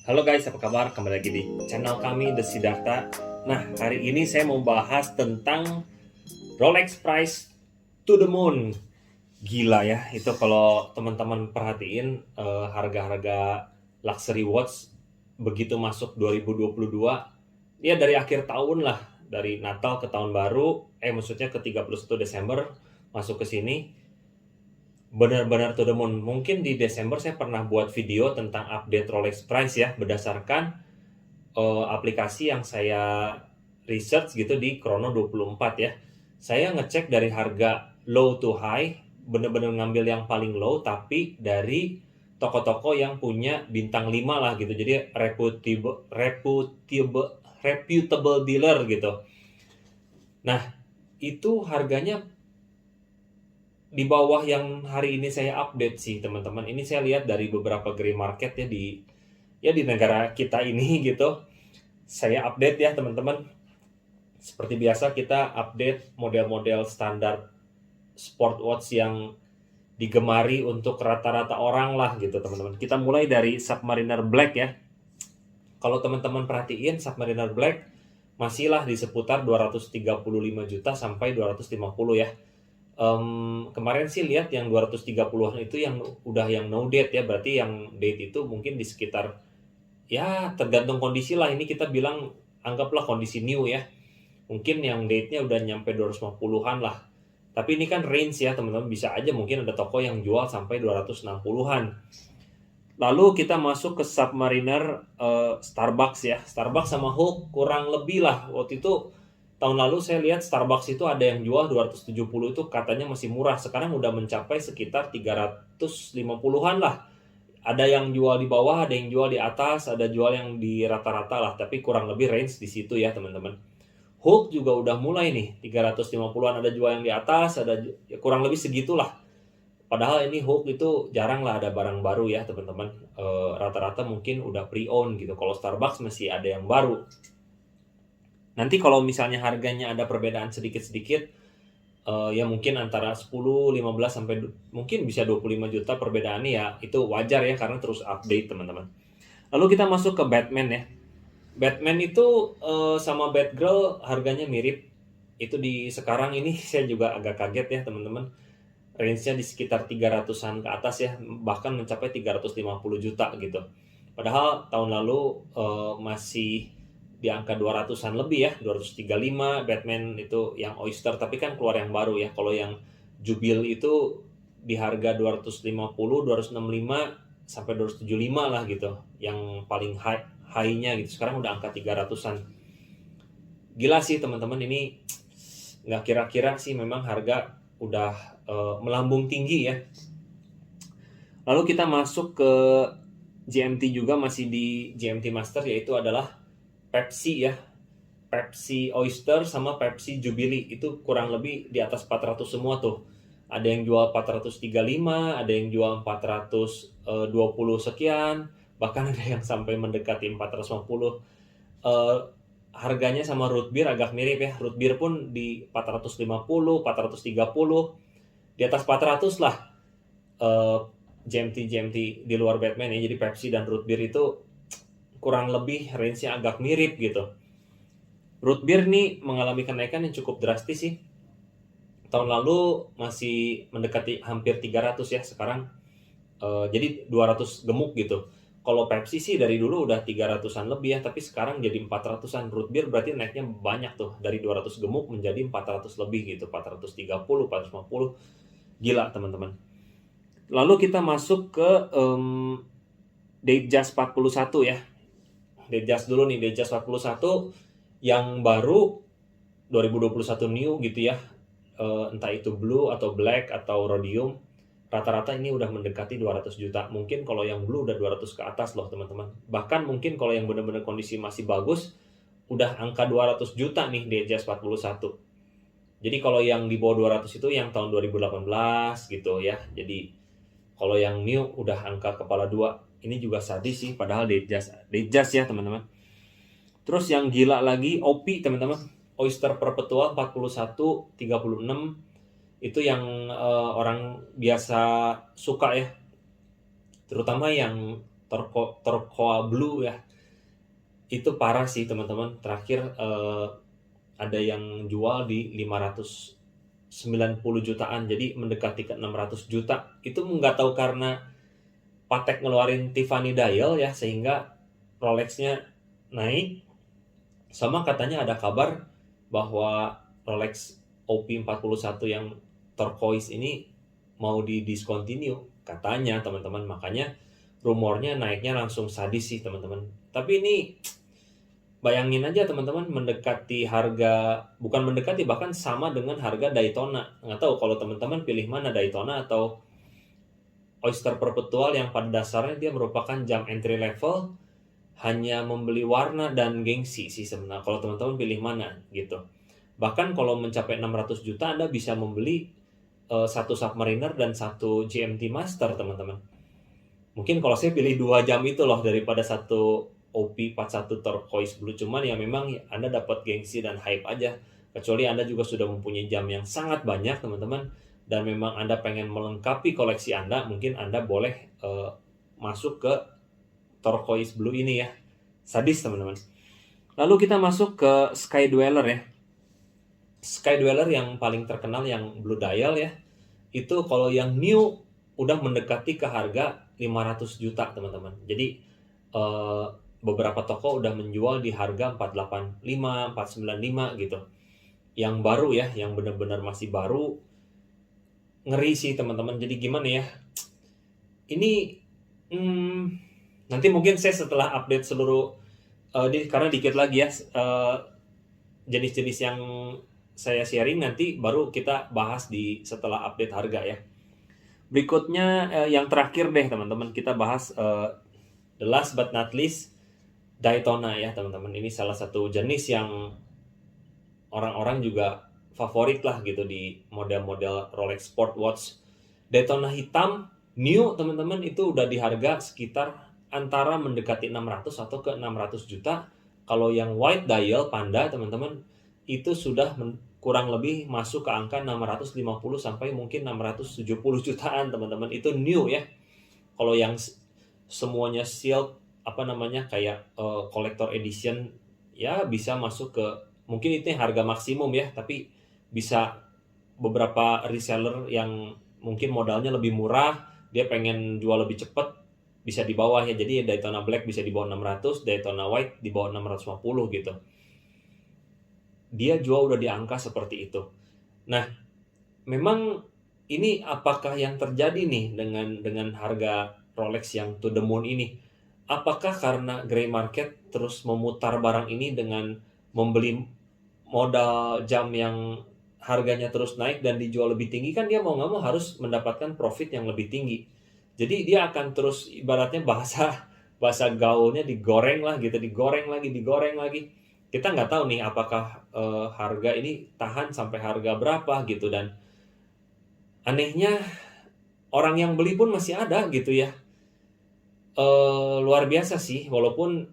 Halo guys, apa kabar? Kembali lagi di channel kami The Siddhartha. Nah, hari ini saya mau bahas tentang Rolex Price to the Moon. Gila ya, itu kalau teman-teman perhatiin harga-harga luxury watch begitu masuk 2022, ya dari akhir tahun lah, dari Natal ke tahun baru, maksudnya ke 31 Desember masuk ke sini, benar-benar to the moon. Mungkin di Desember saya pernah buat video tentang update Rolex Price ya, berdasarkan aplikasi yang saya research gitu di Chrono 24 ya. Saya ngecek dari harga low to high, bener-bener ngambil yang paling low, tapi dari toko-toko yang punya bintang 5 lah gitu. Jadi reputable dealer gitu. Nah, itu harganya di bawah yang hari ini saya update sih teman-teman. Ini saya lihat dari beberapa gray market ya di negara kita ini gitu. Saya update ya teman-teman. Seperti biasa kita update model-model standar sport watch yang digemari untuk rata-rata orang lah gitu teman-teman. Kita mulai dari Submariner Black ya. Kalau teman-teman perhatiin Submariner Black masihlah di seputar 235 juta sampai 250 ya. Kemarin sih lihat yang 230-an itu yang udah yang no date ya, berarti yang date itu mungkin di sekitar, ya tergantung kondisi lah, ini kita bilang anggaplah kondisi new ya, mungkin yang date-nya udah nyampe 250-an lah, tapi ini kan range ya teman-teman, bisa aja mungkin ada toko yang jual sampai 260-an. Lalu kita masuk ke Submariner Starbucks ya. Starbucks sama Hulk kurang lebih lah. Waktu itu tahun lalu saya lihat Starbucks itu ada yang jual 270 itu katanya masih murah. Sekarang udah mencapai sekitar 350-an lah. Ada yang jual di bawah, ada yang jual di atas, ada jual yang di rata-rata lah. Tapi kurang lebih range di situ ya teman-teman. Hulk juga udah mulai nih 350-an, ada jual yang di atas, ada ya kurang lebih segitulah. Padahal ini Hulk itu jarang lah ada barang baru ya teman-teman. Rata-rata mungkin udah pre-owned gitu. Kalau Starbucks masih ada yang baru. Nanti kalau misalnya harganya ada perbedaan sedikit-sedikit, ya mungkin antara 10, 15 sampai mungkin bisa 25 juta perbedaannya, ya itu wajar ya karena terus update teman-teman. Lalu kita masuk ke Batman ya. Batman itu sama Batgirl harganya mirip. Itu di sekarang ini saya juga agak kaget ya teman-teman. Range-nya di sekitar 300-an ke atas ya, bahkan mencapai 350 juta gitu. Padahal tahun lalu masih di angka 200-an lebih ya, 235 Batman itu yang Oyster, tapi kan keluar yang baru ya. Kalau yang Jubilee itu di harga 250, 265 sampai 275 lah gitu. Yang paling high-nya gitu. Sekarang udah angka 300-an. Gila sih teman-teman, ini nggak kira-kira sih, memang harga udah melambung tinggi ya. Lalu kita masuk ke GMT juga, masih di GMT Master, yaitu adalah Pepsi ya. Pepsi Oyster sama Pepsi Jubilee itu kurang lebih di atas 400 semua tuh. Ada yang jual 435, ada yang jual 420 sekian, bahkan ada yang sampai mendekati 450. Harganya sama root beer agak mirip ya. Root beer pun di 450, 430, di atas 400 lah GMT di luar Batman ya. Jadi Pepsi dan root beer itu kurang lebih range-nya agak mirip gitu. Root beer nih mengalami kenaikan yang cukup drastis sih. Tahun lalu masih mendekati hampir 300 ya, sekarang jadi 200 gemuk gitu. Kalau Pepsi sih dari dulu udah 300-an lebih ya, tapi sekarang jadi 400-an. Root beer berarti naiknya banyak tuh, dari 200 gemuk menjadi 400 lebih gitu, 430, 450. Gila teman-teman. Lalu kita masuk ke Datejust 41 ya. Datejust dulu nih, Datejust 41 yang baru 2021 new gitu ya. Entah itu blue atau black atau rhodium. Rata-rata ini udah mendekati 200 juta. Mungkin kalau yang blue udah 200 ke atas loh teman-teman. Bahkan mungkin kalau yang benar-benar kondisi masih bagus, udah angka 200 juta nih Datejust 41. Jadi kalau yang di bawah 200 itu yang tahun 2018 gitu ya. Jadi kalau yang new udah angka kepala 2. Ini juga sadis sih, padahal Datejust ya teman-teman. Terus yang gila lagi OP teman-teman. Oyster Perpetual 41 36. Itu yang orang biasa suka ya. Terutama yang turquoise blue ya. Itu parah sih teman-teman. Terakhir ada yang jual di 590 jutaan, jadi mendekati ke 600 juta. Itu nggak tahu karena Patek ngeluarin Tiffany dial ya, sehingga Rolex-nya naik. Sama katanya ada kabar bahwa Rolex OP41 yang turquoise ini mau di-discontinue katanya teman-teman. Makanya rumornya naiknya langsung sadis sih teman-teman. Tapi ini bayangin aja teman-teman, mendekati harga, bukan mendekati, bahkan sama dengan harga Daytona. Nggak tahu kalau teman-teman pilih mana, Daytona atau Oyster Perpetual, yang pada dasarnya dia merupakan jam entry level, hanya membeli warna dan gengsi sih sebenarnya. Kalau teman-teman pilih mana gitu. Bahkan kalau mencapai 600 juta Anda bisa membeli satu Submariner dan satu GMT Master teman-teman. Mungkin kalau saya pilih 2 jam itu loh daripada satu OP41 turquoise blue. Cuman ya memang Anda dapat gengsi dan hype aja. Kecuali Anda juga sudah mempunyai jam yang sangat banyak teman-teman, dan memang Anda pengen melengkapi koleksi Anda, mungkin Anda boleh masuk ke turquoise blue ini ya. Sadis teman-teman. Lalu kita masuk ke Sky Dweller ya. Sky Dweller yang paling terkenal yang blue dial ya. Itu kalau yang new udah mendekati ke harga 500 juta teman-teman. Jadi beberapa toko udah menjual di harga 485, 495 gitu. Yang baru ya, yang benar-benar masih baru, ngeri sih teman-teman. Jadi gimana ya, ini nanti mungkin saya setelah update seluruh karena dikit lagi ya jenis-jenis yang saya sharing, nanti baru kita bahas di setelah update harga ya. Berikutnya yang terakhir deh teman-teman, kita bahas the last but not least, Daytona ya teman-teman. Ini salah satu jenis yang orang-orang juga favorit lah gitu di model-model Rolex Sport Watch. Daytona hitam new teman-teman itu udah di harga sekitar antara mendekati 600 atau ke 600 juta. Kalau yang white dial Panda teman-teman itu sudah kurang lebih masuk ke angka 650 sampai mungkin 670 jutaan teman-teman. Itu new ya. Kalau yang semuanya sealed kayak collector edition ya bisa masuk ke, mungkin itu harga maksimum ya, tapi bisa beberapa reseller yang mungkin modalnya lebih murah, dia pengen jual lebih cepat, bisa di bawah ya. Jadi Daytona Black bisa di bawah 600, Daytona White di bawah 650 gitu. Dia jual udah di angka seperti itu. Nah, memang ini apakah yang terjadi nih dengan harga Rolex yang to the moon ini? Apakah karena gray market terus memutar barang ini dengan membeli modal jam yang harganya terus naik dan dijual lebih tinggi, kan dia mau nggak mau harus mendapatkan profit yang lebih tinggi. Jadi dia akan terus, ibaratnya bahasa gaulnya digoreng lah gitu, digoreng lagi. Kita nggak tahu nih apakah harga ini tahan sampai harga berapa gitu, dan anehnya orang yang beli pun masih ada gitu ya. Luar biasa sih, walaupun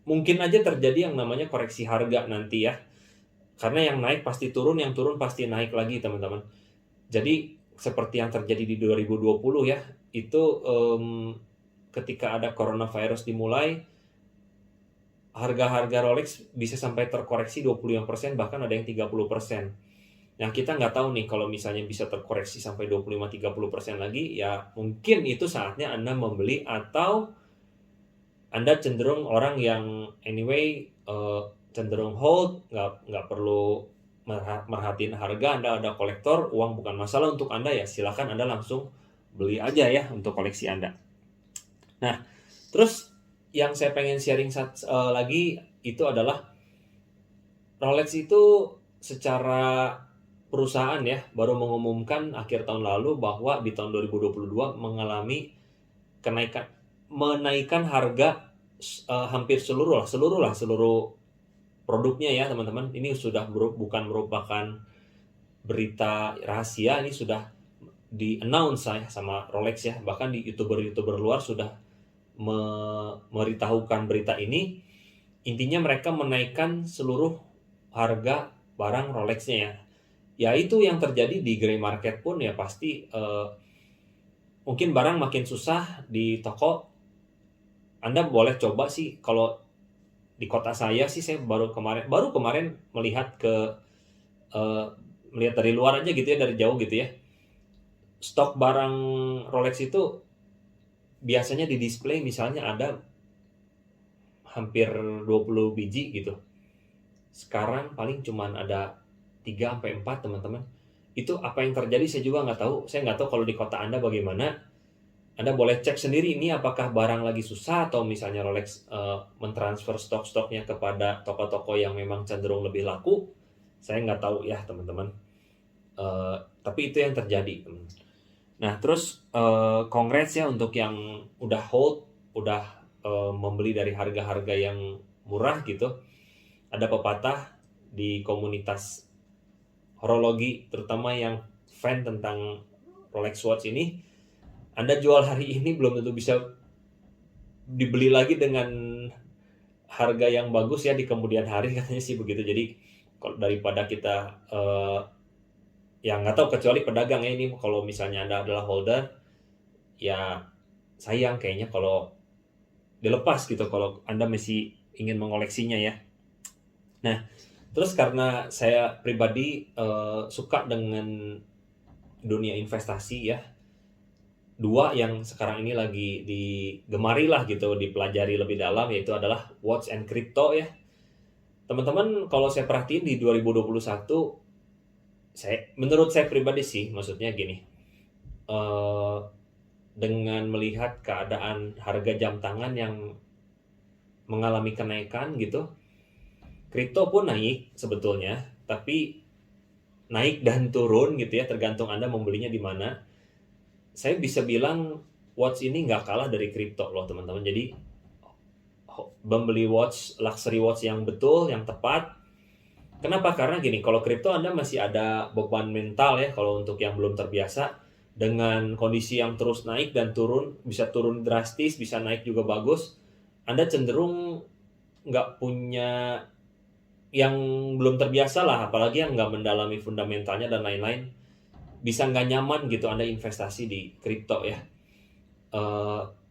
mungkin aja terjadi yang namanya koreksi harga nanti ya. Karena yang naik pasti turun, yang turun pasti naik lagi teman-teman. Jadi seperti yang terjadi di 2020 ya, itu ketika ada coronavirus dimulai, harga-harga Rolex bisa sampai terkoreksi 25%, bahkan ada yang 30%. Yang kita nggak tahu nih, kalau misalnya bisa terkoreksi sampai 25-30% lagi, ya mungkin itu saatnya Anda membeli, atau Anda cenderung orang yang anyway cenderung hold, nggak perlu merhatiin harga. Anda ada kolektor, uang bukan masalah untuk Anda ya, silakan Anda langsung beli aja ya untuk koleksi Anda. Nah, terus yang saya pengen sharing lagi itu adalah Rolex itu secara perusahaan ya baru mengumumkan akhir tahun lalu bahwa di tahun 2022 mengalami menaikkan harga hampir seluruh produknya ya teman-teman. Ini sudah bukan merupakan berita rahasia, ini sudah di-announce sama Rolex ya. Bahkan di YouTuber luar sudah memberitahukan berita ini. Intinya mereka menaikkan seluruh harga barang Rolex-nya ya. Ya itu yang terjadi di gray market pun ya, pasti mungkin barang makin susah di toko, Anda boleh coba sih, kalau di kota saya sih, saya baru kemarin melihat melihat dari luar aja gitu ya, dari jauh gitu ya. Stok barang Rolex itu biasanya di display misalnya ada hampir 20 biji gitu. Sekarang paling cuman ada 3 sampai 4, teman-teman. Itu apa yang terjadi saya juga nggak tahu. Saya nggak tahu kalau di kota Anda bagaimana. Anda boleh cek sendiri ini apakah barang lagi susah atau misalnya Rolex mentransfer stok-stoknya kepada toko-toko yang memang cenderung lebih laku. Saya nggak tahu ya, teman-teman. Tapi itu yang terjadi. Nah, terus congrats ya untuk yang udah hold, udah membeli dari harga-harga yang murah gitu. Ada pepatah di komunitas horologi, terutama yang fan tentang Rolex Watch ini, Anda jual hari ini belum tentu bisa dibeli lagi dengan harga yang bagus ya di kemudian hari, katanya sih begitu. Jadi kalau daripada kita yang nggak tahu, kecuali pedagang ya, ini kalau misalnya Anda adalah holder, ya sayang kayaknya kalau dilepas gitu kalau Anda masih ingin mengoleksinya ya. Nah, terus karena saya pribadi suka dengan dunia investasi ya, dua yang sekarang ini lagi digemari lah gitu, dipelajari lebih dalam, yaitu adalah watch and crypto ya. Teman-teman, kalau saya perhatiin di 2021, menurut saya pribadi sih, maksudnya gini, dengan melihat keadaan harga jam tangan yang mengalami kenaikan gitu, kripto pun naik sebetulnya, tapi naik dan turun gitu ya, tergantung Anda membelinya di mana. Saya bisa bilang watch ini nggak kalah dari kripto loh, teman-teman. Jadi membeli watch, luxury watch yang betul, yang tepat. Kenapa? Karena gini, kalau kripto Anda masih ada beban mental ya, kalau untuk yang belum terbiasa dengan kondisi yang terus naik dan turun, bisa turun drastis, bisa naik juga bagus. Anda cenderung nggak punya, yang belum terbiasa lah, apalagi yang nggak mendalami fundamentalnya dan lain-lain, bisa nggak nyaman gitu Anda investasi di kripto ya.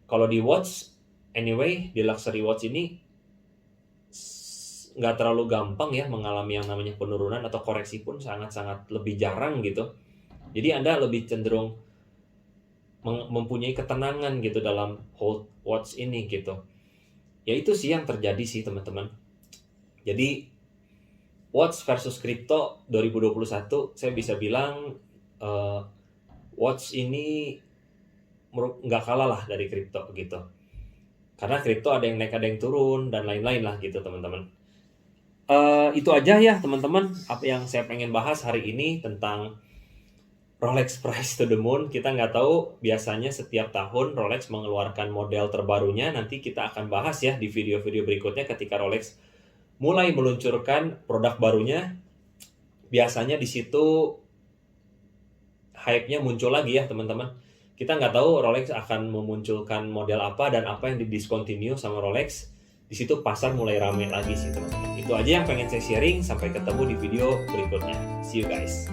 Kalau di watch, anyway, di luxury watch ini nggak terlalu gampang ya mengalami yang namanya penurunan, atau koreksi pun sangat-sangat lebih jarang gitu. Jadi Anda lebih cenderung mempunyai ketenangan gitu dalam hold watch ini gitu. Ya itu sih yang terjadi sih, teman-teman. Jadi watch versus crypto 2021, saya bisa bilang watch ini nggak kalah lah dari crypto gitu. Karena crypto ada yang naik, ada yang turun, dan lain-lain lah gitu, teman-teman. Itu aja ya, teman-teman, apa yang saya pengen bahas hari ini tentang Rolex Price to the Moon. Kita nggak tahu, biasanya setiap tahun Rolex mengeluarkan model terbarunya. Nanti kita akan bahas ya di video-video berikutnya ketika Rolex mulai meluncurkan produk barunya. Biasanya di situ hype-nya muncul lagi ya, teman-teman. Kita nggak tahu Rolex akan memunculkan model apa dan apa yang didiscontinue sama Rolex. Di situ pasar mulai ramai lagi sih, teman-teman. Itu aja yang pengen saya sharing. Sampai ketemu di video berikutnya. See you guys.